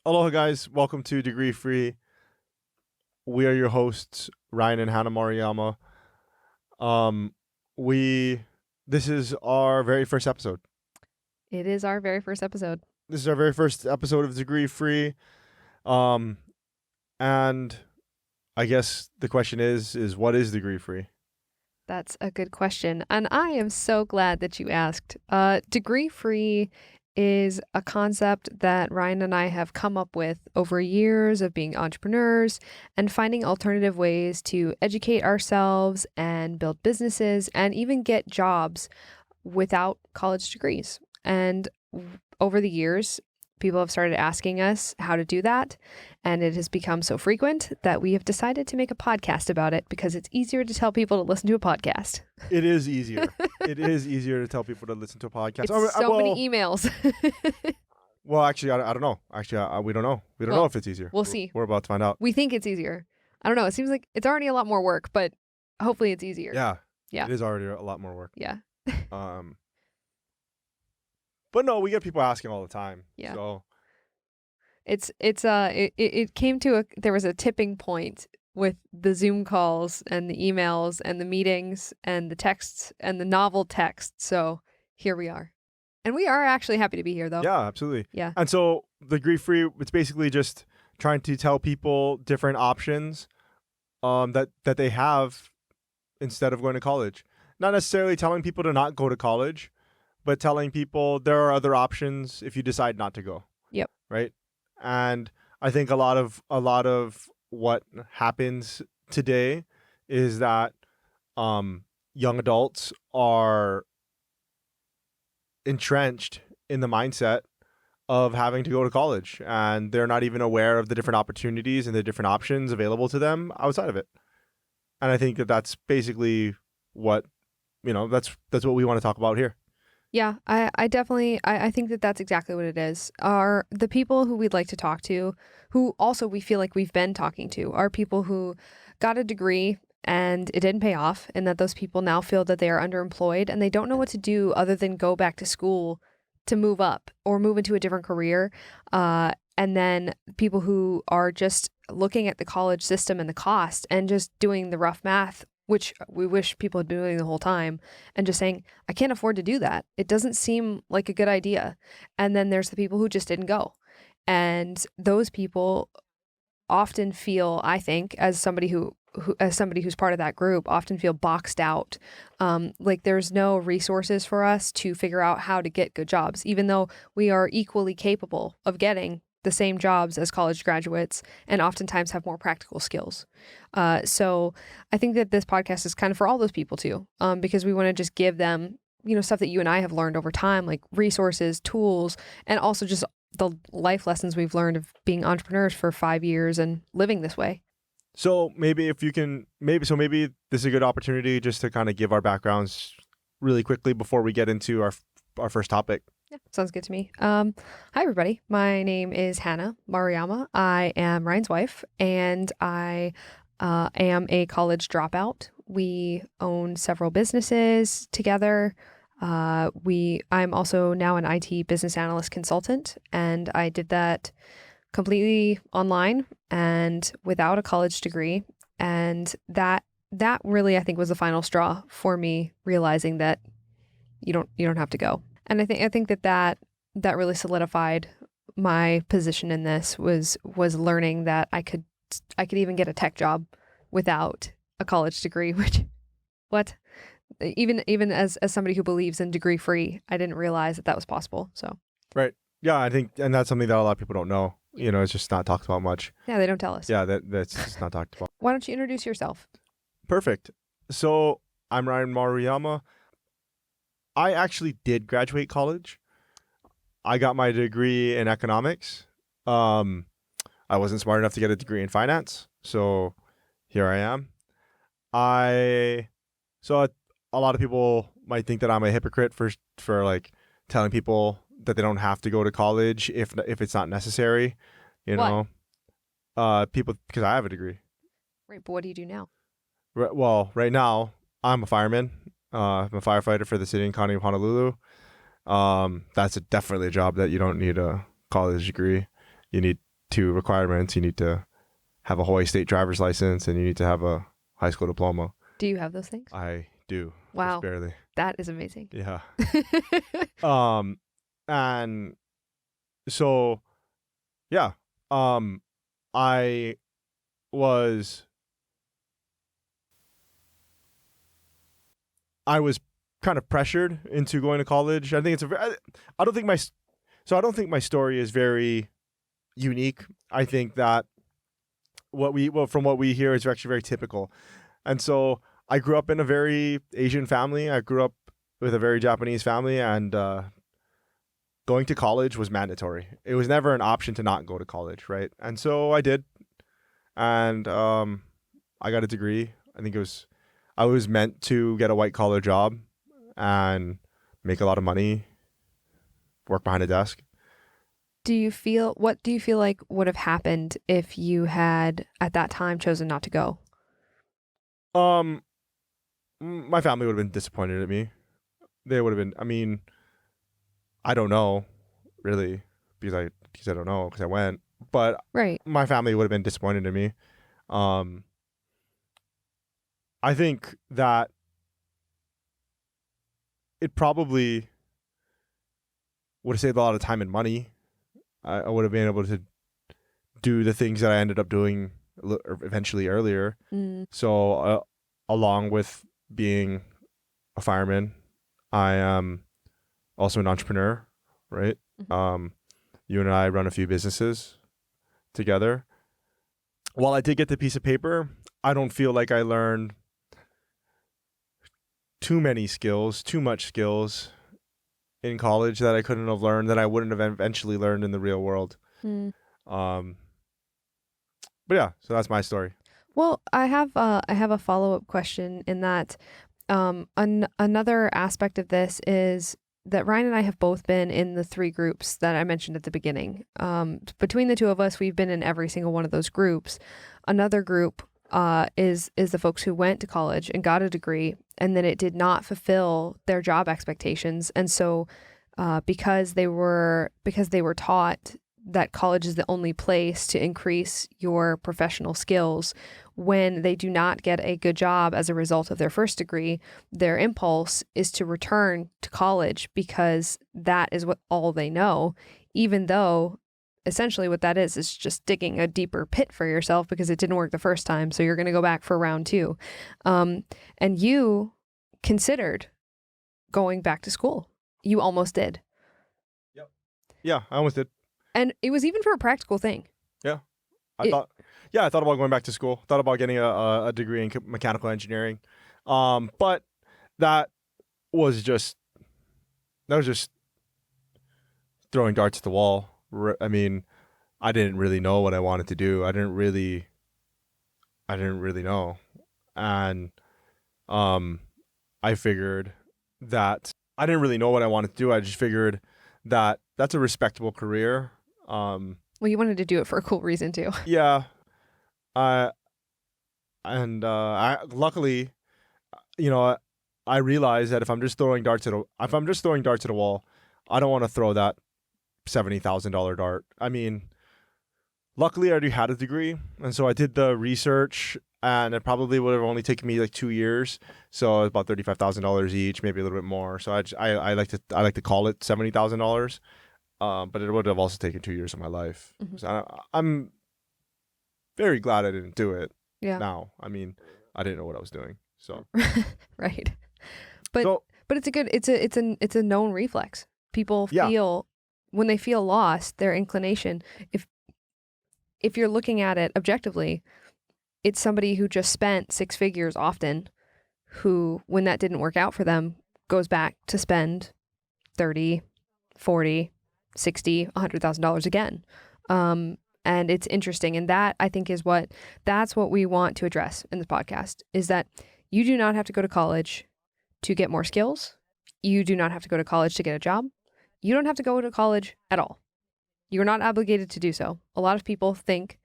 Aloha, guys. Welcome to Degree Free. We are your hosts, Ryan and Hannah Maruyama. This is our very first episode. It is our very first episode. This is our very first episode of Degree Free. And I guess the question is what is Degree Free? That's a good question. And I am so glad that you asked. Degree free is a concept that Ryan and I have come up with over years of being entrepreneurs and finding alternative ways to educate ourselves and build businesses and even get jobs without college degrees. And over the years, people have started asking us how to do that. And it has become so frequent that we have decided to make a podcast about it because it's easier to tell people to listen to a podcast. It is easier. It is easier to tell people to listen to a podcast. It's many emails. Well, actually, I don't know. Actually, we don't know. We don't know if it's easier. We'll see. We're about to find out. We think it's easier. I don't know. It seems like it's already a lot more work, but hopefully it's easier. Yeah. Yeah. It is already a lot more work. Yeah. But no, we get people asking all the time. Yeah. So it came to there was a tipping point with the Zoom calls and the emails and the meetings and the texts and the novel text. So here we are. And we are actually happy to be here, though. Yeah, absolutely. Yeah. And so the Degree Free, it's basically just trying to tell people different options that they have instead of going to college. Not necessarily telling people to not go to college, but telling people there are other options if you decide not to go. Yep. Right? And I think a lot of what happens today is that young adults are entrenched in the mindset of having to go to college, and they're not even aware of the different opportunities and the different options available to them outside of it. And I think that that's basically what, that's what we want to talk about here. Yeah, I definitely, I think that that's exactly what it is. Are the people who we'd like to talk to, who also we feel like we've been talking to, are people who got a degree and it didn't pay off, and that those people now feel that they are underemployed and they don't know what to do other than go back to school to move up or move into a different career. And then people who are just looking at the college system and the cost and just doing the rough math, which we wish people had been doing the whole time, and just saying, I can't afford to do that. It doesn't seem like a good idea. And then there's the people who just didn't go. And those people often feel, I think, as somebody who's part of that group, often feel boxed out. Like there's no resources for us to figure out how to get good jobs, even though we are equally capable of getting the same jobs as college graduates and oftentimes have more practical skills. So I think that this podcast is kind of for all those people too, because we want to just give them, stuff that you and I have learned over time, like resources, tools, and also just the life lessons we've learned of being entrepreneurs for 5 years and living this way. So maybe maybe this is a good opportunity just to kind of give our backgrounds really quickly before we get into our first topic. Yeah, sounds good to me. Hi, everybody. My name is Hannah Maruyama. I am Ryan's wife, and I am a college dropout. We own several businesses together. I'm also now an IT business analyst consultant, and I did that completely online and without a college degree. And that really, I think, was the final straw for me, realizing that you don't have to go. And I think that really solidified my position in this was learning that I could even get a tech job without a college degree, which even as somebody who believes in degree free, I didn't realize that was possible. So right. Yeah, I think, and that's something that a lot of people don't know. It's just not talked about much. Yeah, they don't tell us. Yeah, that's just not talked about. Why don't you introduce yourself? Perfect. So I'm Ryan Maruyama. I actually did graduate college. I got my degree in economics. I wasn't smart enough to get a degree in finance, so here I am. So a lot of people might think that I'm a hypocrite for like telling people that they don't have to go to college if it's not necessary, What? People, because I have a degree. Right, but what do you do now? Well, right now I'm a fireman. I'm a firefighter for the city and county of Honolulu. That's definitely a job that you don't need a college degree. You need two requirements. You need to have a Hawaii State driver's license, and you need to have a high school diploma. Do you have those things? I do. Wow. Just barely. That is amazing. Yeah. And so, yeah, I was kind of pressured into going to college. I think it's I don't think my story is very unique. I think that from what we hear is actually very typical. And so I grew up in a very Asian family. I grew up with a very Japanese family, and going to college was mandatory. It was never an option to not go to college, right? And so I did, and I got a degree. I was meant to get a white collar job and make a lot of money, work behind a desk. What do you feel like would have happened if you had at that time chosen not to go? My family would have been disappointed at me. They would have been, I mean, I don't know, really, because I don't know, because I went. But Right. my family would have been disappointed in me. I think that it probably would have saved a lot of time and money. I would have been able to do the things that I ended up doing eventually earlier. So along with being a fireman, I am also an entrepreneur, right? Mm-hmm. You and I run a few businesses together. While I did get the piece of paper, I don't feel like I learned too much skills in college that I couldn't have learned, that I wouldn't have eventually learned in the real world. But yeah, so that's my story. Well, I have a follow-up question in that another aspect of this is that Ryan and I have both been in the 3 groups that I mentioned at the beginning. Between the two of us, we've been in every single one of those groups. Another group is the folks who went to college and got a degree, and then it did not fulfill their job expectations. And so because they were taught that college is the only place to increase your professional skills, when they do not get a good job as a result of their first degree, their impulse is to return to college because that is all they know, even though essentially what that is just digging a deeper pit for yourself because it didn't work the first time. So you're going to go back for round 2. And you considered going back to school. You almost did. Yep. Yeah, I almost did. And it was even for a practical thing. Yeah. I thought about going back to school. Thought about getting a degree in mechanical engineering. But that was just throwing darts at the wall. I mean, I didn't really know what I wanted to do. I didn't really know. And I figured that I didn't really know what I wanted to do. I just figured that that's a respectable career. Well, you wanted to do it for a cool reason too. Yeah. I luckily, I realized that if I'm just throwing darts at a wall, I don't want to throw that $70,000 dart. I mean, luckily I already had a degree, and so I did the research, and it probably would have only taken me like 2 years. So it's about $35,000 each, maybe a little bit more. So I like to call it $70,000. But it would have also taken 2 years of my life. Mm-hmm. So I'm very glad I didn't do it. Yeah. Now, I mean, I didn't know what I was doing. So right. But it's a known reflex. People feel when they feel lost, their inclination, if you're looking at it objectively, it's somebody who just spent 6 figures often, who, when that didn't work out for them, goes back to spend 30, 40, 60, $100,000 again. And it's interesting. And that, I think, that's what we want to address in this podcast, is that you do not have to go to college to get more skills. You do not have to go to college to get a job. You don't have to go to college at all. You're not obligated to do so. A lot of people think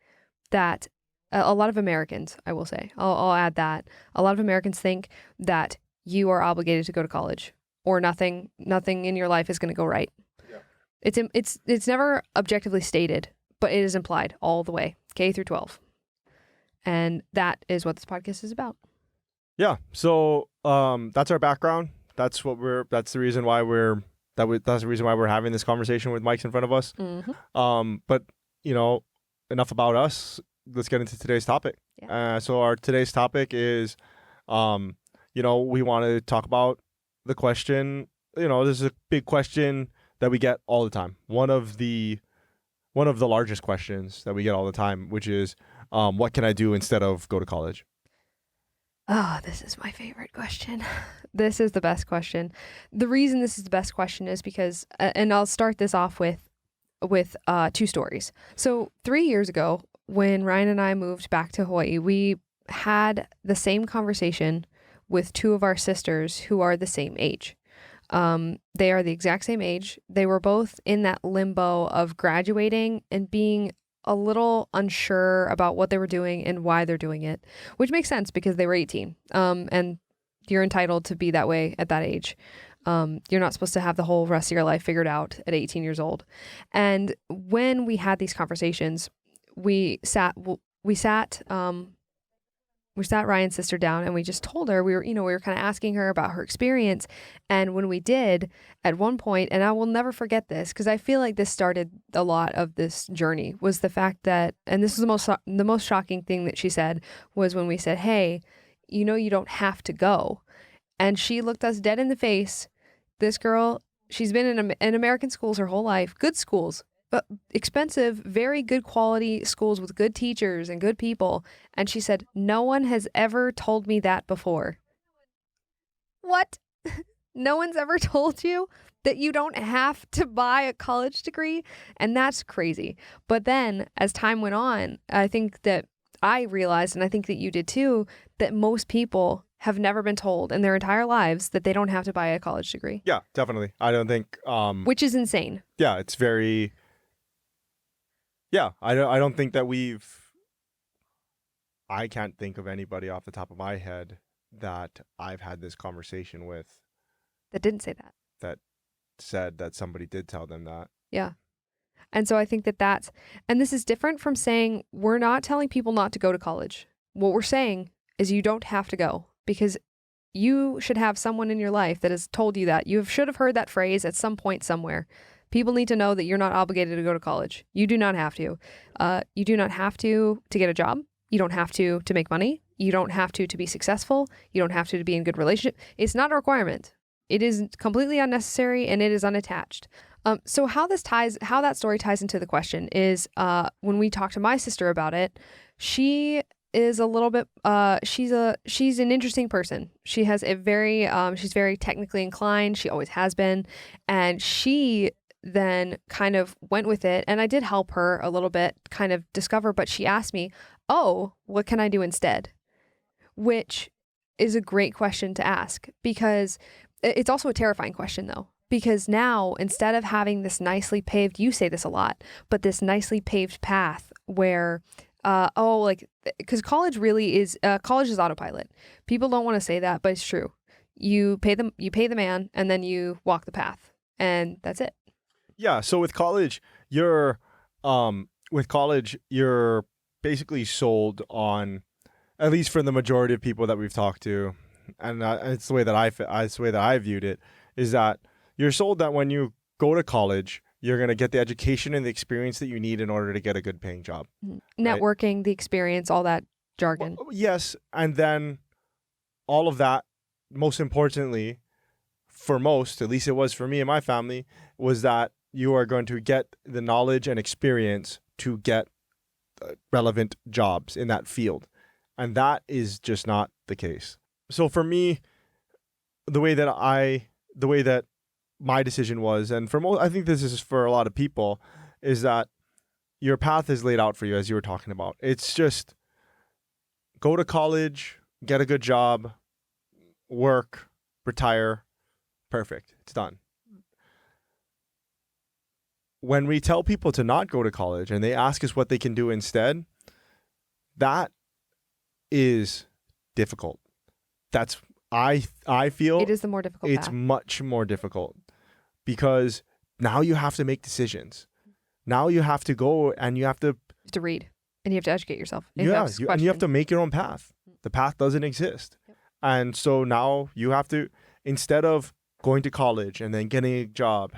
that, a lot of Americans, I will say, I'll add that, a lot of Americans think that you are obligated to go to college, or nothing in your life is going to go right. Yeah. It's never objectively stated, but it is implied all the way, K through 12. And that is what this podcast is about. Yeah. So that's our background. That's the reason why that's the reason why we're having this conversation with mics in front of us. Mm-hmm. But enough about us. Let's get into today's topic. Yeah. So our today's topic is, we want to talk about the question. This is a big question that we get all the time. One of the largest questions that we get all the time, which is, what can I do instead of go to college? Oh, this is my favorite question. This is the best question. The reason this is the best question is because, and I'll start this off with two stories. So 3 years ago, when Ryan and I moved back to Hawaii, we had the same conversation with two of our sisters who are the same age. They are the exact same age. They were both in that limbo of graduating and being a little unsure about what they were doing and why they're doing it, which makes sense because they were 18. And you're entitled to be that way at that age. You're not supposed to have the whole rest of your life figured out at 18 years old. And when we had these conversations, we sat Ryan's sister down and we just told her, we were kind of asking her about her experience. And when we did, at one point, and I will never forget this because I feel like this started a lot of this journey, was the fact that, and this is the most shocking thing that she said, was when we said, hey, you don't have to go. And she looked us dead in the face. This girl, she's been in American schools her whole life, good schools, but expensive, very good quality schools with good teachers and good people. And she said, no one has ever told me that before. What? No one's ever told you that you don't have to buy a college degree? And that's crazy. But then as time went on, I think that I realized, and I think that you did too, that most people have never been told in their entire lives that they don't have to buy a college degree. Yeah, definitely. I don't think which is insane. Yeah, it's very I don't think that I can't think of anybody off the top of my head that I've had this conversation with that didn't say that said that somebody did tell them that. Yeah. And so I think and this is different from saying we're not telling people not to go to college. What we're saying is you don't have to go, because you should have someone in your life that has told you that. You should have heard that phrase at some point somewhere. People need to know that you're not obligated to go to college. You do not have to. You do not have to get a job. You don't have to make money. You don't have to be successful. You don't have to be in good relationship. It's not a requirement. It is completely unnecessary and it is unattached. So how that story ties into the question is when we talked to my sister about it, she is a little bit she's an interesting person. She has she's very technically inclined. She always has been, and she then kind of went with it, and I did help her a little bit kind of discover, but she asked me, oh, what can I do instead? Which is a great question to ask, because it's also a terrifying question though, because now instead of having this nicely paved, you say this a lot, but this nicely paved path where because college is autopilot. People don't want to say that, but it's true. You pay the man, and then you walk the path, and that's it. Yeah. So with college, you're basically sold on, at least for the majority of people that we've talked to, and it's the way that I viewed it, is that you're sold that when you go to college, you're going to get the education and the experience that you need in order to get a good paying job. Networking, right? The experience, all that jargon. Well, yes. And then all of that, most importantly, for most, at least it was for me and my family, was that you are going to get the knowledge and experience to get relevant jobs in that field. And that is just not the case. So for me, the way that my decision was, and for most, I think this is for a lot of people, is that your path is laid out for you, as you were talking about. It's just go to college, get a good job, work, retire. Perfect. It's done. When we tell people to not go to college and they ask us what they can do instead, that is difficult. I feel it is the more difficult path. Much more difficult, because now you have to make decisions. Now you have to go and you have to read and you have to educate yourself. And you have to and you have question. to make your own path. The path doesn't exist. Yep. And so now you have to, instead of going to college and then getting a job,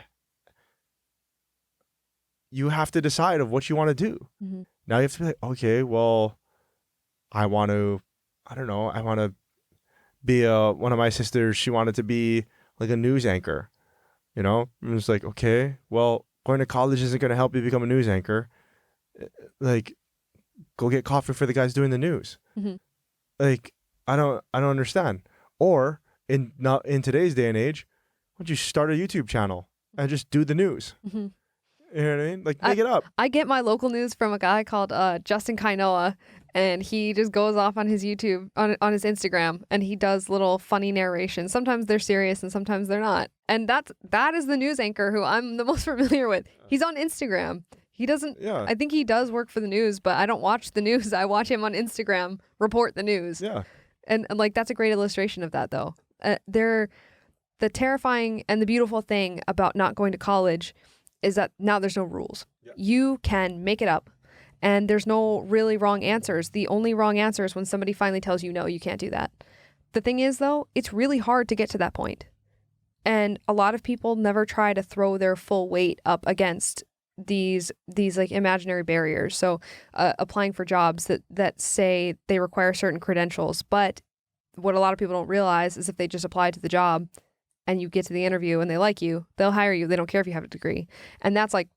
you have to decide of what you want to do. Mhm. Now you have to be like, okay, well, I want to be one of my sisters, she wanted to be like a news anchor, you know? And it's like, okay, well, going to college isn't going to help you become a news anchor. Like, go get coffee for the guys doing the news. Mhm. Like, I don't understand. Or in today's day and age, why don't you start a YouTube channel and just do the news? Mhm. You know what I mean? Like, make it up. I get my local news from a guy called Justin Kainoa, and he just goes off on his YouTube, on his Instagram, and he does little funny narrations. Sometimes they're serious and sometimes they're not. And that is the news anchor who I'm the most familiar with. He's on Instagram. He doesn't, Yeah. I think he does work for the news, but I don't watch the news. I watch him on Instagram report the news. Yeah. And like, that's a great illustration of that, though. The terrifying and the beautiful thing about not going to college is that now there's no rules. Yeah. You can make it up, and there's no really wrong answers. The only wrong answer is when somebody finally tells you, no, you can't do that. The thing is, though, it's really hard to get to that point. And a lot of people never try to throw their full weight up against these like imaginary barriers. So applying for jobs that say they require certain credentials. But what a lot of people don't realize is if they just apply to the job and you get to the interview and they like you, they'll hire you. They don't care if you have a degree. And that's like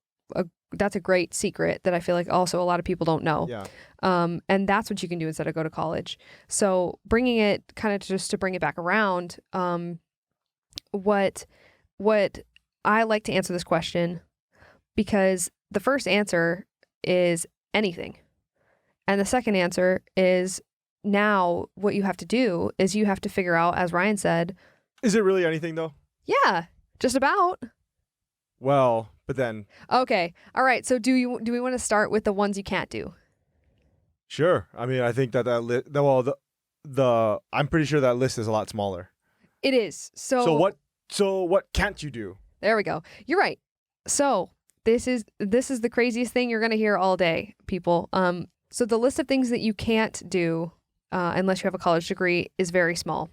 that's a great secret that I feel like also a lot of people don't know. Yeah. And that's what you can do instead of go to college. So bringing it kind of just to bring it back around, what I like to answer this question, because the first answer is anything. And the second answer is now what you have to do is you have to figure out, as Ryan said. Is it really anything though? Yeah, just about. Well, but then. Okay. All right. So do we want to start with the ones you can't do? Sure. I mean, I think that I'm pretty sure that list is a lot smaller. It is. So what can't you do? There we go. You're right. So this is the craziest thing you're going to hear all day, people. So the list of things that you can't do unless you have a college degree is very small.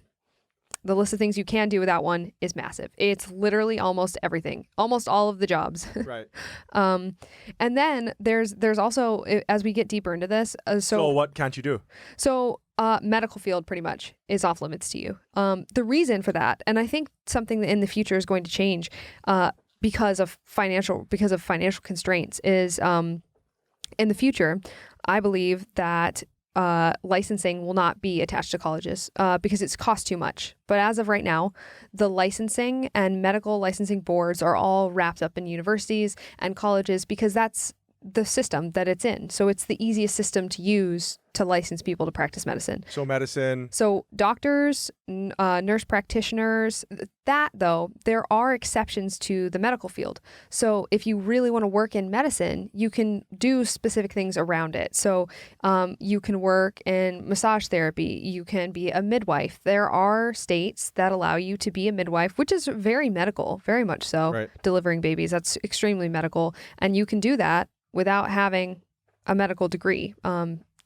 The list of things you can do without one is massive. It's literally almost everything, almost all of the jobs. Right. And then there's also, as we get deeper into this, So what can't you do? So medical field pretty much is off limits to you. The reason for that, and I think something that in the future is going to change because of financial constraints, is in the future, I believe that licensing will not be attached to colleges because it's cost too much. But as of right now, the licensing and medical licensing boards are all wrapped up in universities and colleges because that's the system that it's in. So it's the easiest system to use to license people to practice medicine. So medicine. So doctors, nurse practitioners, that though, there are exceptions to the medical field. So if you really want to work in medicine, you can do specific things around it. So you can work in massage therapy. You can be a midwife. There are states that allow you to be a midwife, which is very medical, very much so. Right. Delivering babies, that's extremely medical. And you can do that without having a medical degree.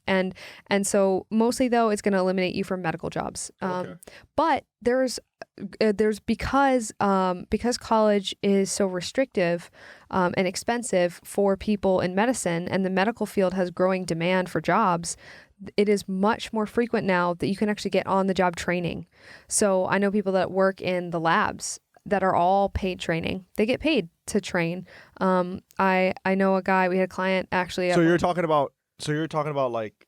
And so mostly though, it's going to eliminate you from medical jobs. Okay. But there's because college is so restrictive and expensive for people in medicine, and the medical field has growing demand for jobs, it is much more frequent now that you can actually get on the job training. So I know people that work in the labs that are all paid training. They get paid to train. I know a guy, we had a client actually. So you're talking about like,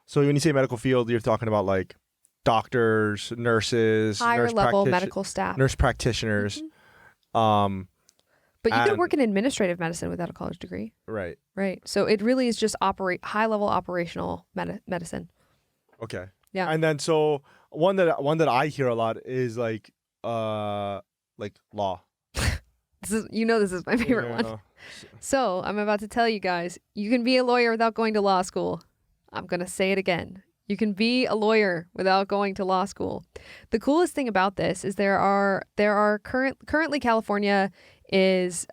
so when you say medical field, you're talking about like doctors, nurses, higher level medical staff, nurse practitioners. Mm-hmm. But you could work in administrative medicine without a college degree. Right. Right. So it really is just high level operational medicine. Okay. Yeah. And then so one that I hear a lot is like law. This is my favorite one. No. So I'm about to tell you guys, you can be a lawyer without going to law school. I'm going to say it again. You can be a lawyer without going to law school. The coolest thing about this is there are currently California is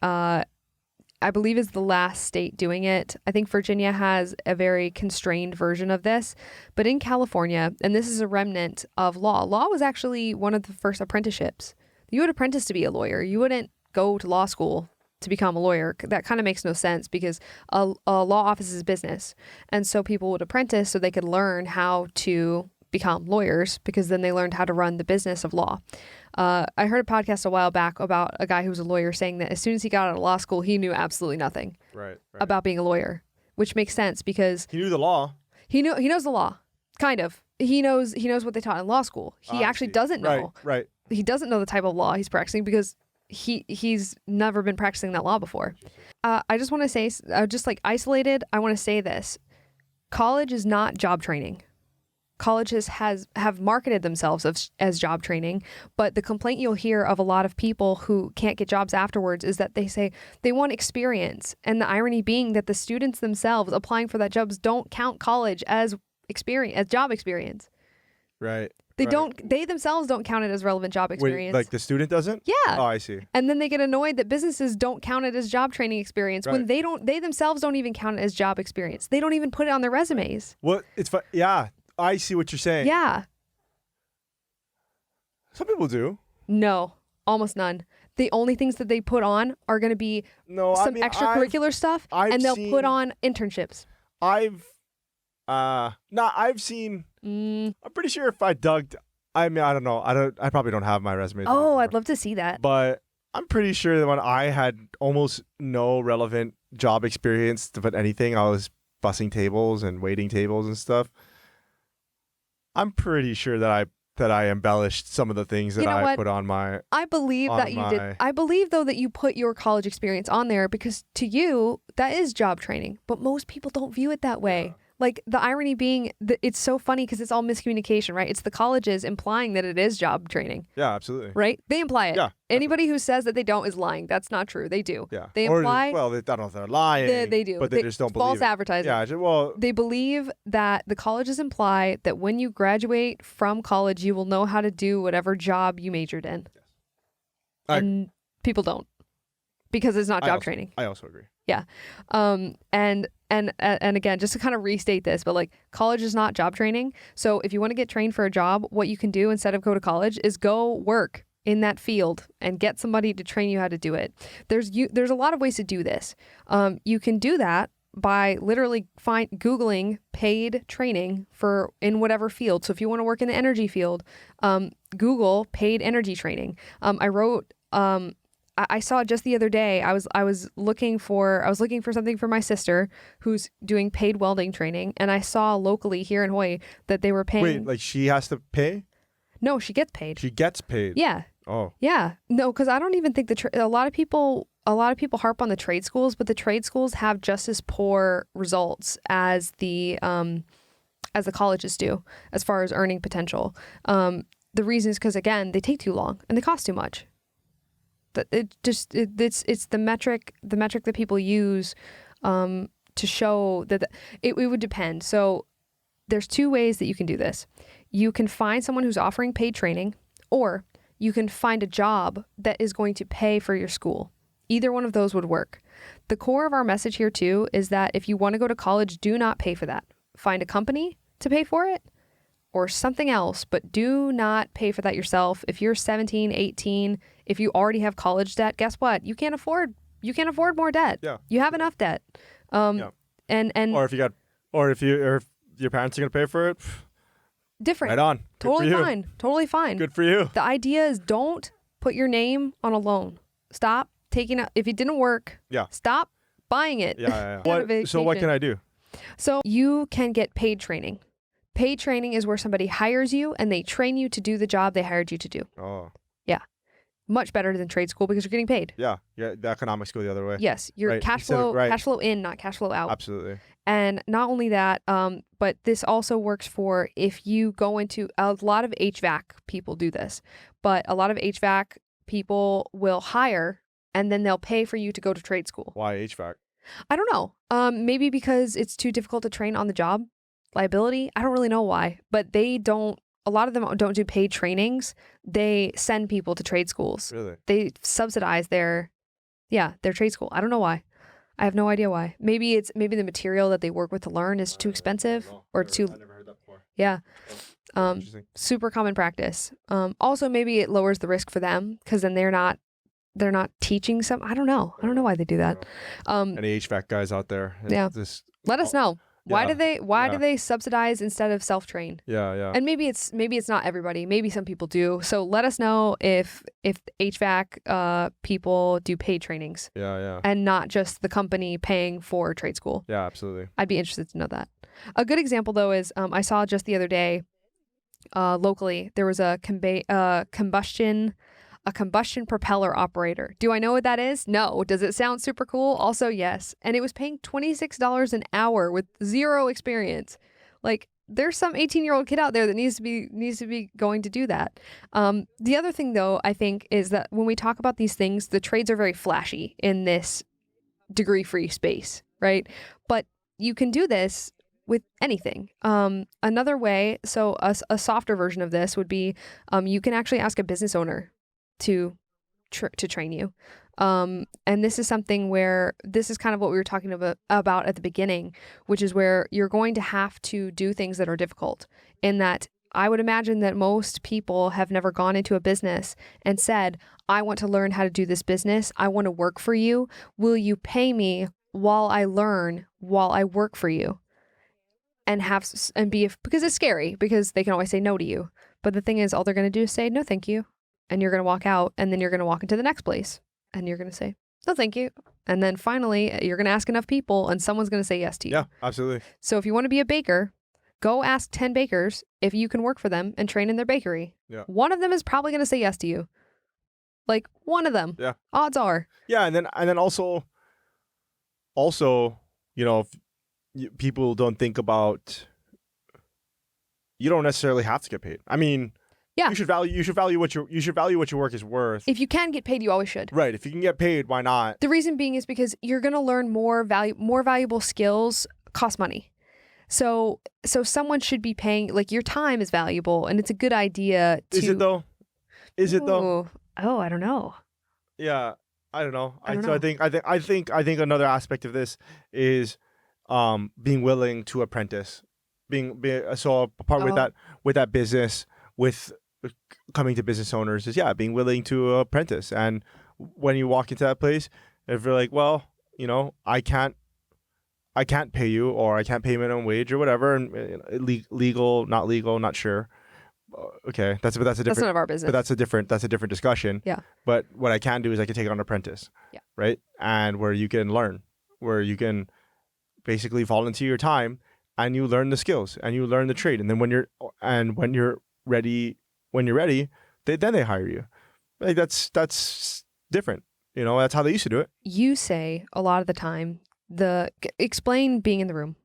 I believe, is the last state doing it. I think Virginia has a very constrained version of this. But in California, and this is a remnant of law was actually one of the first apprenticeships. You would apprentice to be a lawyer. You wouldn't go to law school to become a lawyer. That kind of makes no sense because a law office is business. And so people would apprentice so they could learn how to become lawyers, because then they learned how to run the business of law. I heard a podcast a while back about a guy who was a lawyer saying that as soon as he got out of law school, he knew absolutely nothing about being a lawyer, which makes sense because he knew the law. He knows the law, kind of. He knows what they taught in law school. He actually doesn't know. Right. He doesn't know the type of law he's practicing because he's never been practicing that law before. I just want to say, just like isolated, I want to say this: college is not job training. Colleges have marketed themselves as job training, but the complaint you'll hear of a lot of people who can't get jobs afterwards is that they say they want experience. And the irony being that the students themselves applying for that jobs don't count college as experience, as job experience. Right. They themselves don't count it as relevant job experience. Wait, like the student doesn't? Yeah. Oh, I see. And then they get annoyed that businesses don't count it as job training experience when they themselves don't even count it as job experience. They don't even put it on their resumes. Well, yeah. I see what you're saying. Yeah. Some people do. No, almost none. The only things that they put on are going to be extracurricular stuff, and they'll put on internships. I've seen. I'm pretty sure if I dug, I don't know. I probably don't have my resume. Oh, anymore, I'd love to see that. But I'm pretty sure that when I had almost no relevant job experience to put anything, I was bussing tables and waiting tables and stuff. I'm pretty sure that I embellished some of the things that I put on my. I believe that you did. I believe though that you put your college experience on there because to you that is job training, but most people don't view it that way. Yeah. Like the irony being that it's so funny because it's all miscommunication, right? It's the colleges implying that it is job training. Yeah, absolutely. Right? They imply it. Yeah. Anybody who says that they don't is lying. That's not true. They do. Yeah. They imply. I don't know if they're lying. They do. But they just don't believe false it. Advertising. Yeah. They believe that the colleges imply that when you graduate from college, you will know how to do whatever job you majored in. Yes. And people don't, because it's not job training. I also agree. Yeah. And again, just to kind of restate this, but like college is not job training. So if you want to get trained for a job, what you can do instead of go to college is go work in that field and get somebody to train you how to do it. There's a lot of ways to do this. You can do that by literally Googling paid training in whatever field. So if you want to work in the energy field, Google paid energy training. I saw just the other day, I was looking for something for my sister who's doing paid welding training, and I saw locally here in Hawaii that they were paying. Wait, like she has to pay? No, she gets paid. She gets paid. Yeah. Oh. Yeah. No, because I don't even think a lot of people harp on the trade schools, but the trade schools have just as poor results as the colleges do as far as earning potential. The reason is because again, they take too long and they cost too much. It's the metric that people use to show that it would depend. So there's two ways that you can do this. You can find someone who's offering paid training, or you can find a job that is going to pay for your school. Either one of those would work. The core of our message here too is that if you want to go to college, do not pay for that. Find a company to pay for it or something else, but do not pay for that yourself. If you're 17, 18, if you already have college debt, guess what? You can't afford more debt. Yeah. You have enough debt. Yeah. And if your parents are going to pay for it, different. Right on. Totally fine. Good for you. The idea is don't put your name on a loan. Stop taking out, if it didn't work, stop buying it. Yeah. What can I do? So you can get paid training. Paid training is where somebody hires you and they train you to do the job they hired you to do. Oh. Yeah. Much better than trade school because you're getting paid. Yeah. The economics go the other way. Yes. You're cash flow in, not cash flow out. Absolutely. And not only that, but this also works for if you go into a lot of HVAC people do this, but a lot of HVAC people will hire and then they'll pay for you to go to trade school. Why HVAC? I don't know. Maybe because it's too difficult to train on the job. Liability. I don't really know why, but a lot of them don't do paid trainings. They send people to trade schools. Really? They subsidize their trade school. I don't know why. I have no idea why. Maybe the material that they work with to learn is too expensive or too. I never heard that before. Yeah. Interesting. Super common practice. Also, maybe it lowers the risk for them because then they're not teaching some. I don't know why they do that. Any HVAC guys out there? Yeah. Let us know. Why do they subsidize instead of self-train? Yeah. And maybe it's not everybody. Maybe some people do. So let us know if HVAC people do paid trainings. Yeah. And not just the company paying for trade school. Yeah, absolutely. I'd be interested to know that. A good example though is I saw just the other day locally there was a combustion propeller operator. Do I know what that is? No. Does it sound super cool? Also, yes. And it was paying $26 an hour with zero experience. Like, there's some 18-year-old kid out there that needs to be going to do that. The other thing, though, I think, is that when we talk about these things, the trades are very flashy in this degree-free space, right? But you can do this with anything. Another way, so a softer version of this would be you can actually ask a business owner to train you. And this is something where this is kind of what we were talking about at the beginning, which is where you're going to have to do things that are difficult. In that, I would imagine that most people have never gone into a business and said, I want to learn how to do this business. I want to work for you. Will you pay me while I learn, while I work for you? Because it's scary because they can always say no to you. But the thing is, all they're going to do is say, no, thank you. And you're going to walk out, and then you're going to walk into the next place and you're going to say, no, thank you. And then finally, you're going to ask enough people and someone's going to say yes to you. Yeah, absolutely. So if you want to be a baker, go ask 10 bakers if you can work for them and train in their bakery. Yeah. One of them is probably going to say yes to you. Like one of them. Yeah. Odds are. Yeah. And then also, if people don't think about, you don't necessarily have to get paid. I mean, yeah, you should value what your work is worth. If you can get paid, you always should. Right. If you can get paid, why not? The reason being is because you're going to learn more valuable skills cost money. So someone should be paying, like, your time is valuable and it's a good idea to. Is it though? Oh, I don't know. Yeah, I don't know. I don't know. I think another aspect of this is being willing to apprentice. So a part with that business, with coming to business owners, is being willing to apprentice. And when you walk into that place, if you're like, well, I can't pay you, or I can't pay minimum wage or whatever, and legal, not legal, not sure. Okay, that's a different. That's none of our business. But that's a different discussion. Yeah. But what I can do is I can take on an apprentice. Yeah. Right, and where you can learn, where you can basically volunteer your time, and you learn the skills and you learn the trade, and then when you're ready, then they hire you. Like that's different. That's how they used to do it. You say a lot of the time. Explain being in the room.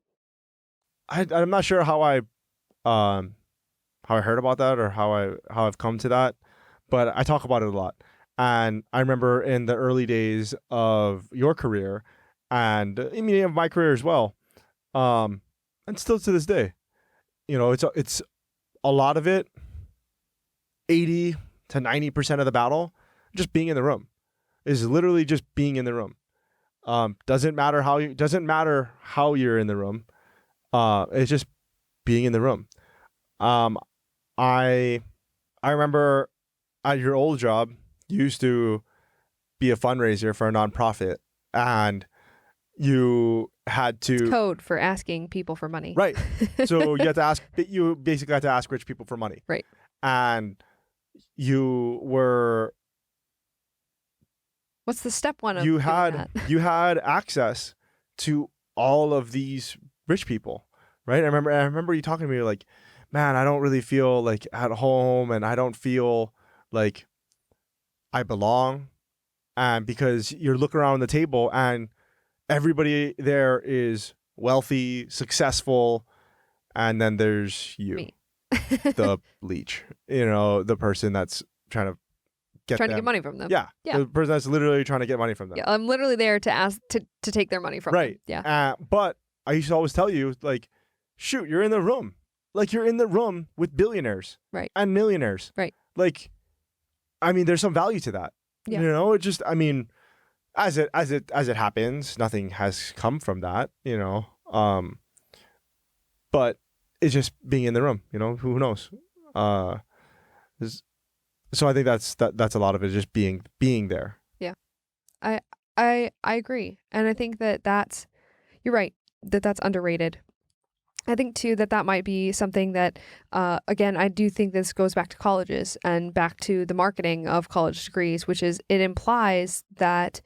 I'm not sure how I heard about that or how I've come to that, but I talk about it a lot. And I remember in the early days of your career, and I mean of my career as well, and still to this day, it's a lot of it, 80 to 90% of the battle, just being in the room, is literally just being in the room. Doesn't matter how you're in the room. It's just being in the room. I remember at your old job, you used to be a fundraiser for a nonprofit, and you had to. It's code for asking people for money. Right. So you basically had to ask rich people for money. Right. And you were. What's the step one of you doing had that? You had access to all of these rich people, right? I remember you talking to me like, man, I don't really feel like at home, and I don't feel like I belong. And because you're looking around the table and everybody there is wealthy, successful, and then there's you, Me. the leech, the person that's trying to get money from them. Yeah. Yeah. The person that's literally trying to get money from them. Yeah, I'm literally there to ask to take their money from them. Right. Yeah. But I used to always tell you, like, shoot, you're in the room. Like, you're in the room with billionaires. Right. And millionaires. Right. Like, I mean, there's some value to that. Yeah. It just, I mean, as it happens, nothing has come from that, but it's just being in the room, who knows. So I think that's a lot of it, just being there. Yeah. I agree. And I think that you're right, that's underrated. I think too that might be something that, again, I do think this goes back to colleges and back to the marketing of college degrees, which is it implies that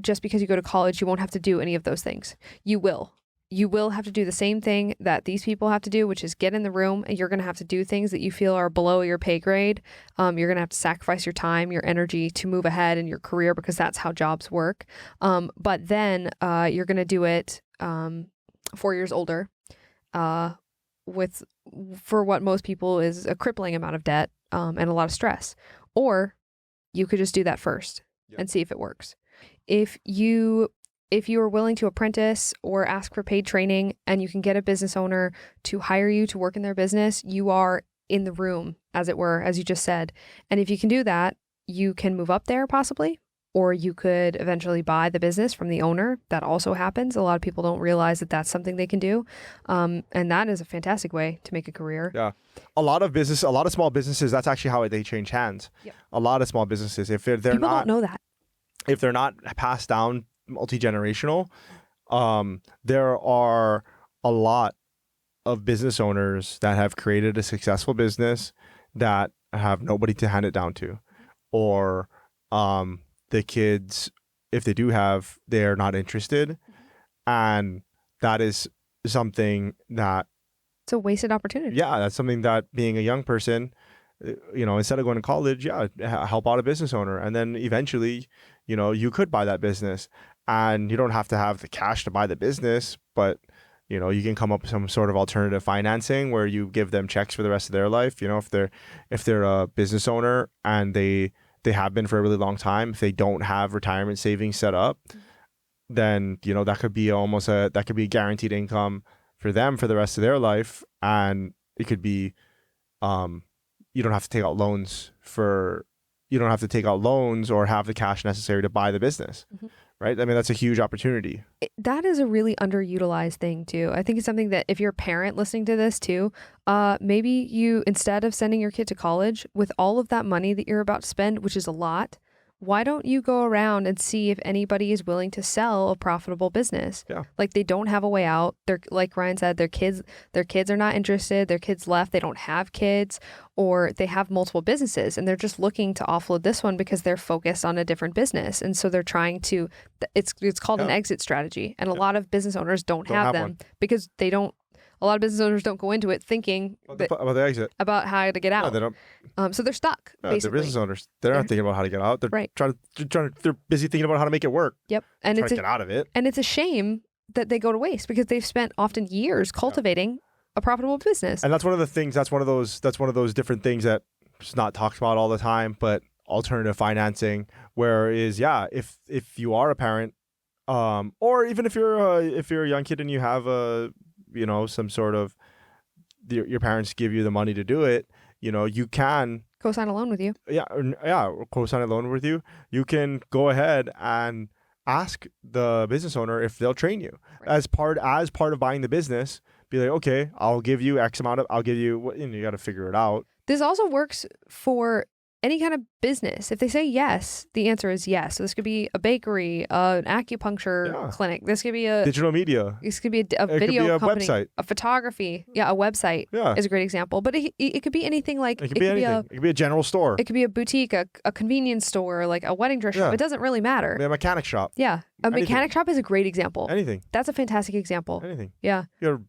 just because you go to college, you won't have to do any of those things. You will. You will have to do the same thing that these people have to do, which is get in the room, and you're going to have to do things that you feel are below your pay grade. You're going to have to sacrifice your time, your energy to move ahead in your career because that's how jobs work. But then you're going to do it 4 years older for what most people is a crippling amount of debt and a lot of stress. Or you could just do that first and see if it works. If you are willing to apprentice or ask for paid training and you can get a business owner to hire you to work in their business, you are in the room, as it were, as you just said. And if you can do that, you can move up there possibly, or you could eventually buy the business from the owner. That also happens. A lot of people don't realize that that's something they can do. And that is a fantastic way to make a career. Yeah. A lot of small businesses, that's actually how they change hands. Yep. A lot of small businesses, if they're people not, don't know that. If they're not passed down multi-generational, there are a lot of business owners that have created a successful business that have nobody to hand it down to, or the kids, if they do have, they're not interested, and that is something that it's a wasted opportunity. Yeah, that's something that being a young person, instead of going to college, help out a business owner, and then eventually, you could buy that business. And you don't have to have the cash to buy the business, but you can come up with some sort of alternative financing where you give them checks for the rest of their life. If they're a business owner and they have been for a really long time, if they don't have retirement savings set up, then that could be guaranteed income for them for the rest of their life, and it could be you don't have to take out loans or have the cash necessary to buy the business. Mm-hmm. Right? I mean, that's a huge opportunity. That is a really underutilized thing too. I think it's something that if you're a parent listening to this too, maybe you, instead of sending your kid to college with all of that money that you're about to spend, which is a lot, why don't you go around and see if anybody is willing to sell a profitable business? Yeah. Like they don't have a way out. They're, like Ryan said, their kids are not interested. Their kids left. They don't have kids, or they have multiple businesses and they're just looking to offload this one because they're focused on a different business. And so they're trying to, it's called an exit strategy. And a lot of business owners don't have them one. Because they don't, a lot of business owners don't go into it thinking about the exit, about how to get out. No, they don't. So they're stuck. Basically, they're business owners. They're not thinking about how to get out. They're right. They're busy thinking about how to make it work. Yep, and trying to get out of it. And it's a shame that they go to waste because they've spent often years cultivating a profitable business. And that's one of the things. That's one of those different things that is not talked about all the time. But alternative financing, where is if you are a parent, or even if you're a young kid and you have some sort of your parents give you the money to do it, you can co-sign a loan with you. Co-sign a loan with you. You can go ahead and ask the business owner if they'll train you as part of buying the business. Be like, okay, I'll give you X amount of. I'll give you what you got to figure it out. This also works for any kind of business. If they say yes, the answer is yes. So this could be a bakery, an acupuncture clinic. This could be a digital media. This could be a video company, website, a photography. Yeah, a website is a great example. But it could be anything. Like it could be anything. It could be a general store. It could be a boutique, a convenience store, like a wedding dress shop. It doesn't really matter. A mechanic shop. Yeah, mechanic shop is a great example. Anything. That's a fantastic example. Anything. Yeah. You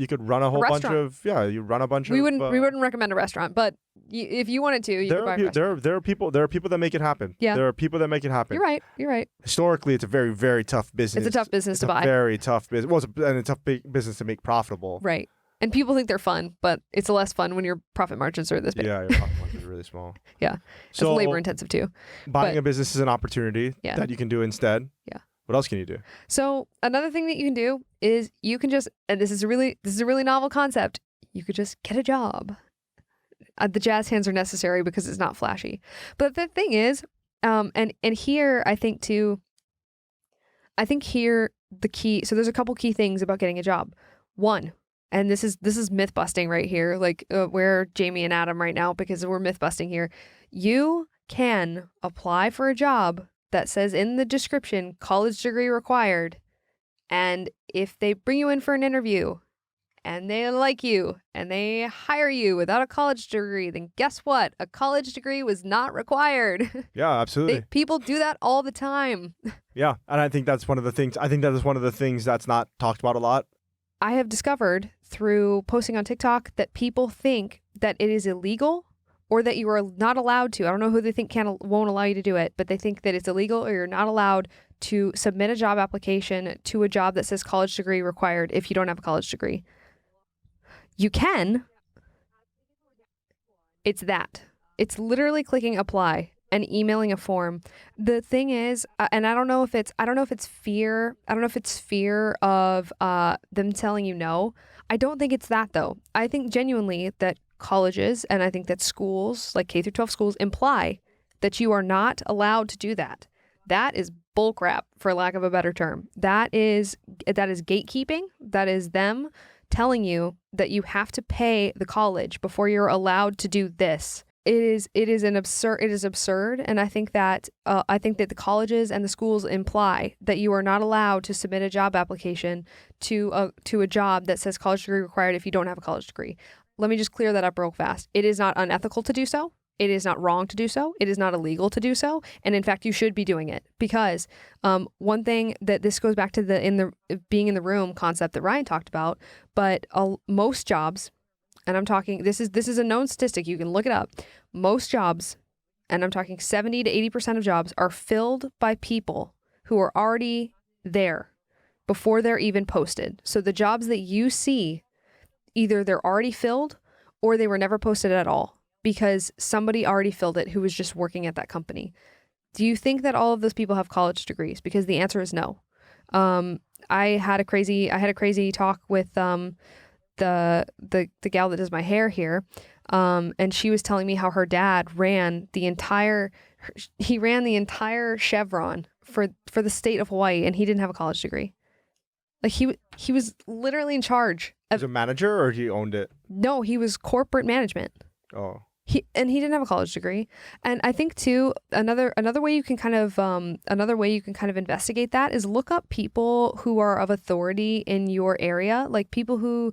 could run a whole bunch of. Yeah, you run a bunch of. We wouldn't recommend a restaurant, but if you wanted to, you could buy a restaurant. There are people that make it happen. Yeah. There are people that make it happen. You're right. Historically, it's a very, very tough business. It's a tough business to buy. Very tough business. Well, it's a tough business to make profitable. Right. And people think they're fun, but it's less fun when your profit margins are this big. Yeah, your profit margins are really small. Yeah. So it's labor intensive too. Buying a business is an opportunity that you can do instead. Yeah. What else can you do? So another thing that you can do is you can just, and this is a really novel concept, you could just get a job. The jazz hands are necessary because it's not flashy. But the thing is, And here I think too. I think here the key. So there's a couple key things about getting a job. One, and this is myth busting right here. Like we're Jamie and Adam right now because we're myth busting here. You can apply for a job that says in the description college degree required, and if they bring you in for an interview and they like you and they hire you without a college degree, then guess what? A college degree was not required. Yeah, absolutely. People do that all the time. Yeah, and I think that's one of the things. I think that is one of the things that's not talked about a lot. I have discovered through posting on TikTok that people think that it is illegal or that you are not allowed to. I don't know who they think won't allow you to do it, but they think that it's illegal or you're not allowed to submit a job application to a job that says college degree required if you don't have a college degree. You can. It's that. It's literally clicking apply and emailing a form. The thing is, and I don't know if it's fear. I don't know if it's fear of them telling you no. I don't think it's that though. I think genuinely that colleges and I think that schools, like K through 12 schools, imply that you are not allowed to do that. That is bullcrap, for lack of a better term. That is gatekeeping. That is them telling you that you have to pay the college before you're allowed to do this. It is absurd, and I think that the colleges and the schools imply that you are not allowed to submit a job application to a job that says college degree required if you don't have a college degree. Let me just clear that up real fast. It is not unethical to do so. It is not wrong to do so. It is not illegal to do so. And in fact, you should be doing it because one thing that this goes back to the being in the room concept that Ryan talked about, but most jobs, and I'm talking, this is a known statistic. You can look it up. Most jobs, and I'm talking 70 to 80% of jobs are filled by people who are already there before they're even posted. So the jobs that you see, either they're already filled or they were never posted at all, because somebody already filled it who was just working at that company. Do you think that all of those people have college degrees? Because the answer is no. I had a crazy talk with the gal that does my hair here, and she was telling me how her dad ran the entire Chevron for the state of Hawaii, and he didn't have a college degree. Like he was literally in charge. He was a manager, or he owned it? No, he was corporate management. Oh. He didn't have a college degree. And I think too, another way you can kind of investigate that is look up people who are of authority in your area, like people who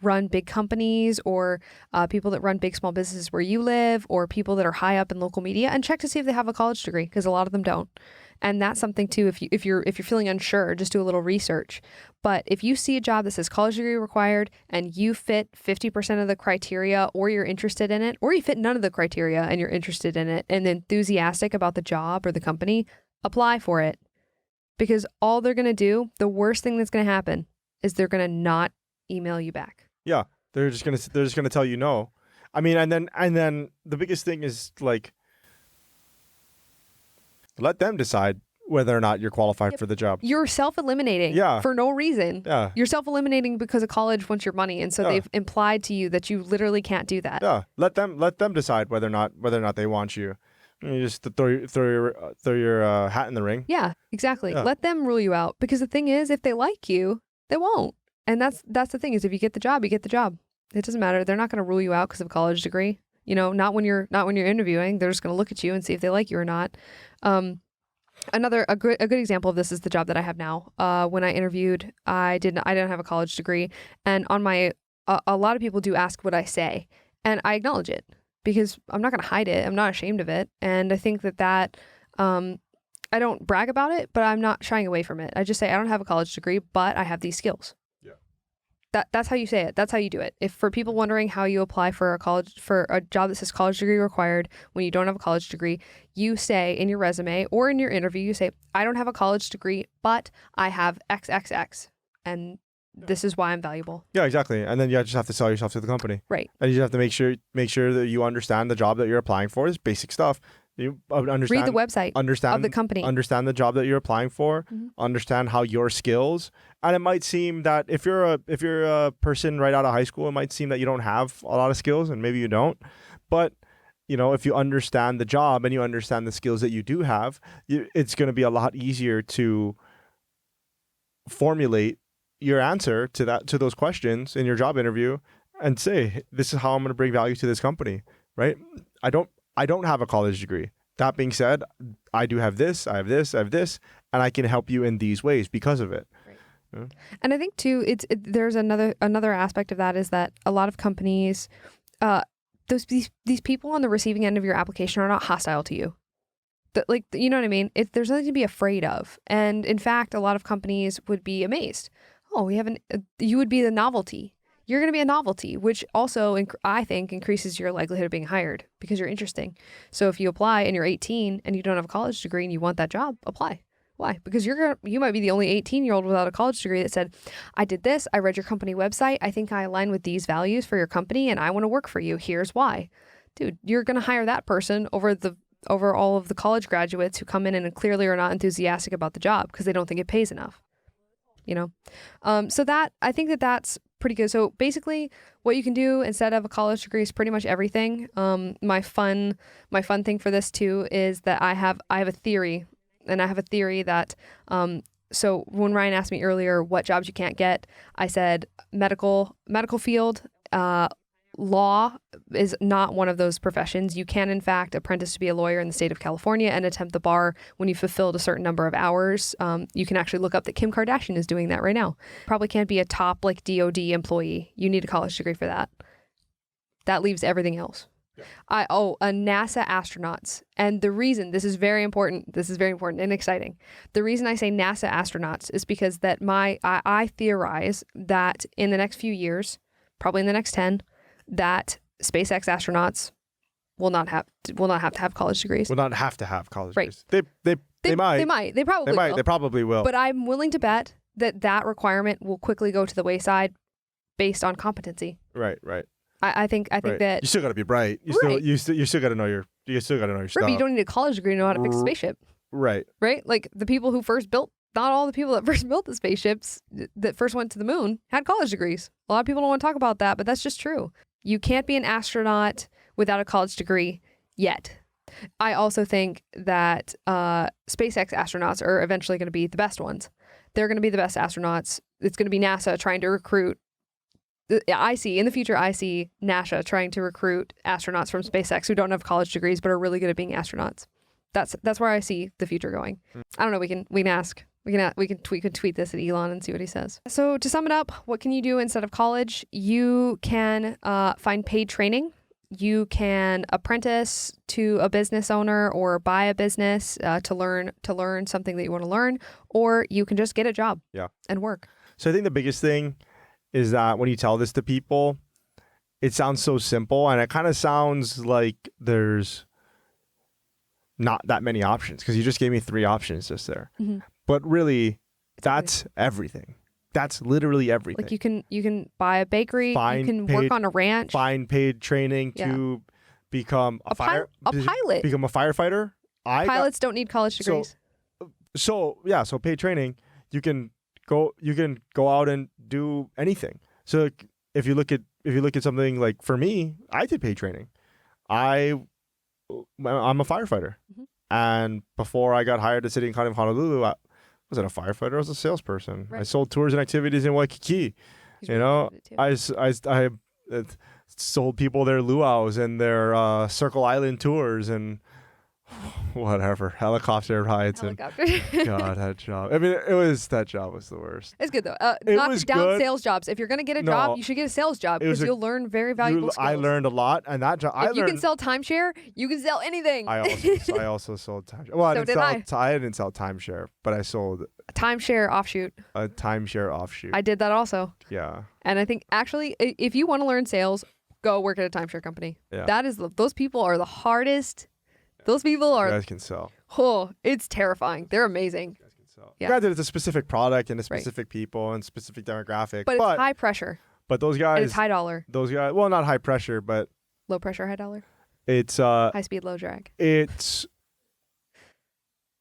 run big companies, or people that run big small businesses where you live, or people that are high up in local media, and check to see if they have a college degree, because a lot of them don't. And that's something too, if you're feeling unsure, just do a little research. But if you see a job that says college degree required and you fit 50% of the criteria, or you're interested in it, or you fit none of the criteria and you're interested in it and enthusiastic about the job or the company, apply for it. Because all they're going to do, the worst thing that's going to happen is they're going to not email you back. Yeah, they're just going to tell you no. I mean, and then the biggest thing is, like, let them decide whether or not you're qualified for the job. You're self-eliminating for no reason. Yeah. You're self-eliminating because a college wants your money, and so they've implied to you that you literally can't do that. Yeah. Let them decide whether or not they want you. You just throw your hat in the ring. Yeah, exactly. Yeah. Let them rule you out, because the thing is, if they like you, they won't. And that's the thing, is if you get the job, you get the job. It doesn't matter. They're not going to rule you out because of a college degree. Not when you're interviewing. They're just going to look at you and see if they like you or not. A good example of this is the job that I have now. When I interviewed, I didn't have a college degree, and on my a lot of people do ask what I say, and I acknowledge it because I'm not going to hide it. I'm not ashamed of it, and I think that I don't brag about it, but I'm not shying away from it. I just say I don't have a college degree, but I have these skills. That's how you say it. That's how you do it. If for people wondering how you apply for a job that says college degree required when you don't have a college degree, you say in your resume or in your interview, you say, I don't have a college degree, but I have XXX, and this is why I'm valuable. Yeah, exactly. And then you just have to sell yourself to the company. Right. And you have to make sure that you understand the job that you're applying for is basic stuff. You understand, read the website of the company. Understand the job that you're applying for. Mm-hmm. Understand how your skills. And it might seem that if you're a person right out of high school, it might seem that you don't have a lot of skills, and maybe you don't. But if you understand the job and you understand the skills that you do have, it's going to be a lot easier to formulate your answer to those questions in your job interview and say, this is how I'm going to bring value to this company, right? I don't have a college degree. That being said, I do have this, I have this, I have this, and I can help you in these ways because of it. Right. Yeah. And I think too, there's another aspect of that is that a lot of companies, these people on the receiving end of your application are not hostile to you. You know what I mean? There's nothing to be afraid of. And in fact, a lot of companies would be amazed. Oh, you would be the novelty. You're going to be a novelty, which also, I think, increases your likelihood of being hired because you're interesting. So if you apply and you're 18 and you don't have a college degree and you want that job, apply. Why? Because you might be the only 18-year-old without a college degree that said, I did this, I read your company website, I think I align with these values for your company and I want to work for you. Here's why. Dude, you're going to hire that person over all of the college graduates who come in and clearly are not enthusiastic about the job because they don't think it pays enough. So that I think that's pretty good. So basically what you can do instead of a college degree is pretty much everything. My fun thing for this too is that I have a theory, and I have a theory that so when Ryan asked me earlier what jobs you can't get, I said medical field, law is not one of those professions. You can, in fact, apprentice to be a lawyer in the state of California and attempt the bar when you've fulfilled a certain number of hours. You can actually look up that Kim Kardashian is doing that right now. Probably can't be a top DoD employee. You need a college degree for that. That leaves everything else. Yeah. NASA astronauts. And the reason, this is very important and exciting. The reason I say NASA astronauts is because that I theorize that in the next few years, probably in the next 10, that SpaceX astronauts will not have to have college degrees. Will not have to have college degrees. They might. They might. They probably will. They probably will. But I'm willing to bet that requirement will quickly go to the wayside based on competency. Right. I think that you still got to be bright. You still got to know your stuff. Right, but you don't need a college degree to know how to fix a spaceship. Right. Right? Like the people who first built, not all the people that first built the spaceships that first went to the moon had college degrees. A lot of people don't want to talk about that, but that's just true. You can't be an astronaut without a college degree yet. I also think that SpaceX astronauts are eventually going to be the best ones. They're going to be the best astronauts. It's going to be NASA trying to recruit. In the future, I see NASA trying to recruit astronauts from SpaceX who don't have college degrees but are really good at being astronauts. That's where I see the future going. I don't know. We can ask. We could tweet this at Elon and see what he says. So to sum it up, what can you do instead of college? You can find paid training. You can apprentice to a business owner or buy a business to learn something that you want to learn, or you can just get a job and work. So I think the biggest thing is that when you tell this to people, it sounds so simple and it kind of sounds like there's not that many options because you just gave me 3 options just there. Mm-hmm. But really, that's everything. That's literally everything. Like you can buy a bakery, you can work on a ranch. Find paid training to become a pilot. Become a firefighter. Pilots don't need college degrees. So paid training, you can go out and do anything. So if you look at something like, for me, I did paid training. I'm a firefighter. Mm-hmm. And before I got hired at City and County of Honolulu, I wasn't a firefighter. I was a salesperson. Right. I sold tours and activities in Waikiki. I sold people their luau's and their Circle Island tours and whatever, helicopter rides. And God, that job. I mean, that job was the worst. It's good though. Knock down sales jobs. If you're going to get a job, you should get a sales job because you'll learn very valuable skills. I learned a lot, and that job. If you can sell timeshare, you can sell anything. I also sold timeshare. Well, I didn't sell timeshare, but I sold a timeshare offshoot. A timeshare offshoot. I did that also. Yeah. And I think actually, if you want to learn sales, go work at a timeshare company. Yeah. Those people are the hardest. Those people are. You guys can sell. Oh, it's terrifying. They're amazing. You guys can sell. Yeah. Granted, it's a specific product and a specific people and specific demographic. But it's high pressure. But those guys. And it's high dollar. Those guys. Well, not high pressure, but. Low pressure, high dollar. It's high speed, low drag. It's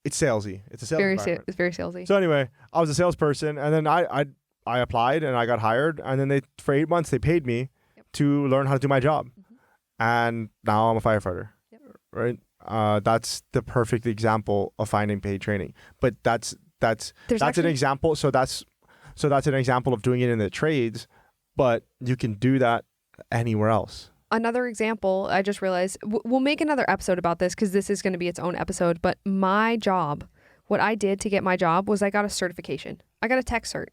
salesy. It's a sales environment. It's very salesy. So anyway, I was a salesperson, and then I applied and I got hired, and then for 8 months they paid me to learn how to do my job, and now I'm a firefighter. right? That's the perfect example of finding paid training. But that's an example. So that's an example of doing it in the trades, but you can do that anywhere else. Another example, I just realized, we'll make another episode about this because this is going to be its own episode, but my job, what I did to get my job was I got a certification. I got a tech cert.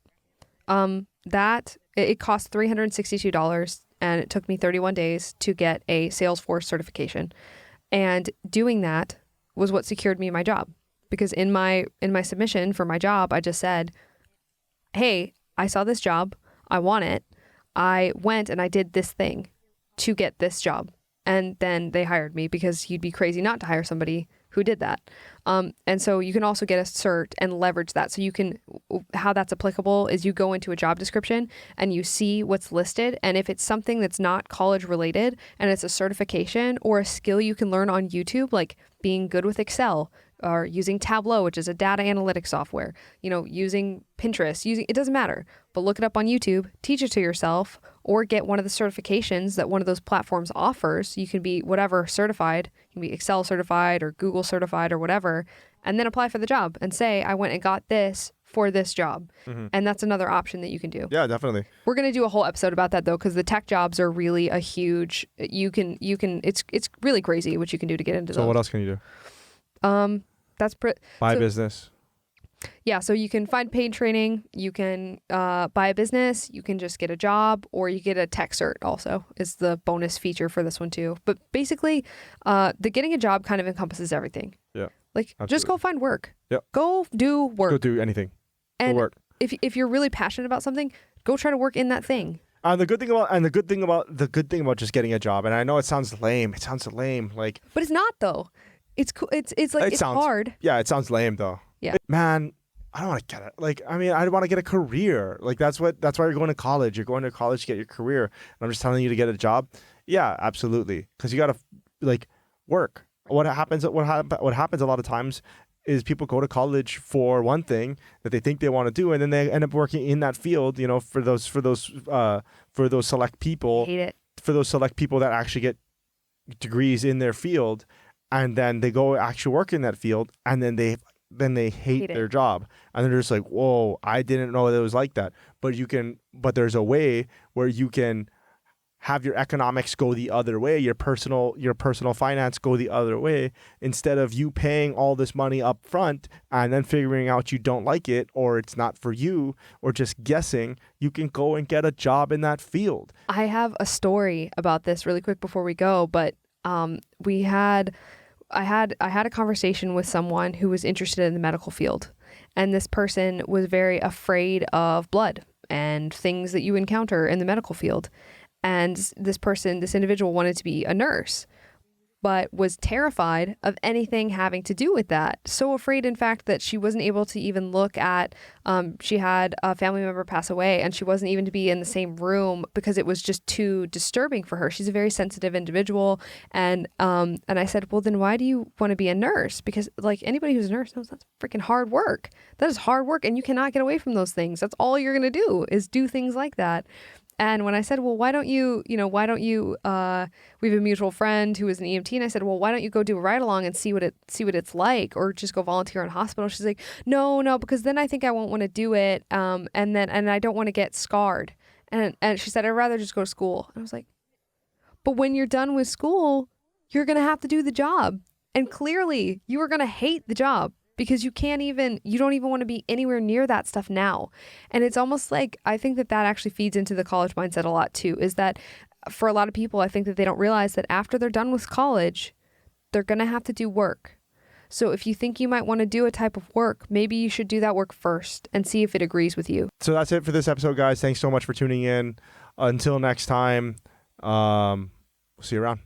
It cost $362 and it took me 31 days to get a Salesforce certification. And doing that was what secured me my job, because in my submission for my job, I just said, hey, I saw this job. I want it. I went and I did this thing to get this job. And then they hired me, because you'd be crazy not to hire somebody who did that. And so you can also get a cert and leverage that. So you can, how that's applicable is you go into a job description and you see what's listed. And if it's something that's not college related and it's a certification or a skill you can learn on YouTube, like being good with Excel, or using Tableau, which is a data analytics software, using Pinterest, it doesn't matter, but look it up on YouTube, teach it to yourself, or get one of the certifications that one of those platforms offers. You can be whatever certified, you can be Excel certified or Google certified or whatever, and then apply for the job and say, I went and got this for this job. Mm-hmm. And that's another option that you can do. Yeah, definitely. We're going to do a whole episode about that though, because the tech jobs are really a huge, it's really crazy what you can do to get into those. So what else can you do? Buy a business. Yeah, so you can find paid training, you can buy a business, you can just get a job, or you get a tech cert also is the bonus feature for this one too. But basically, the getting a job kind of encompasses everything. Yeah. Like, absolutely. Just go find work. Yep. Go do work. Go do anything. And go work. If you're really passionate about something, go try to work in that thing. The good thing about just getting a job, and I know it sounds lame. Like, but it's not though. It's cool. It's hard. Yeah, it sounds lame though. Yeah. Man, I don't want to get it. Like, I mean, I want to get a career. Like, that's why you're going to college. You're going to college to get your career. And I'm just telling you to get a job. Yeah, absolutely. Because you got to work. What happens a lot of times is people go to college for one thing that they think they want to do, and then they end up working in that field. For those select people. I hate it. For those select people that actually get degrees in their field, and then they go actually work in that field, and then they hate their job, and they're just like, whoa, I didn't know that it was like that. But there's a way where you can have your economics go the other way, your personal finance go the other way, instead of you paying all this money up front and then figuring out you don't like it or it's not for you or just guessing. You can go and get a job in that field. I have a story about this really quick before we go, but I had a conversation with someone who was interested in the medical field, and this person was very afraid of blood and things that you encounter in the medical field. And this individual wanted to be a nurse, but was terrified of anything having to do with that. So afraid, in fact, that she wasn't able to even look at, she had a family member pass away and she wasn't even to be in the same room because it was just too disturbing for her. She's a very sensitive individual. And I said, well, then why do you want to be a nurse? Because like anybody who's a nurse knows that's freaking hard work. That is hard work and you cannot get away from those things. That's all you're going to do is do things like that. And when I said, well, why don't you, we have a mutual friend who is an EMT, and I said, well, why don't you go do a ride along and see what it's like, or just go volunteer in a hospital? She's like, no, because then I think I won't want to do it. And I don't want to get scarred. And she said, I'd rather just go to school. And I was like, but when you're done with school, you're going to have to do the job. And clearly you are going to hate the job, because you don't even want to be anywhere near that stuff now. And it's almost like, I think that actually feeds into the college mindset a lot too, is that for a lot of people, I think that they don't realize that after they're done with college, they're going to have to do work. So if you think you might want to do a type of work, maybe you should do that work first and see if it agrees with you. So that's it for this episode, guys. Thanks so much for tuning in. Until next time, see you around.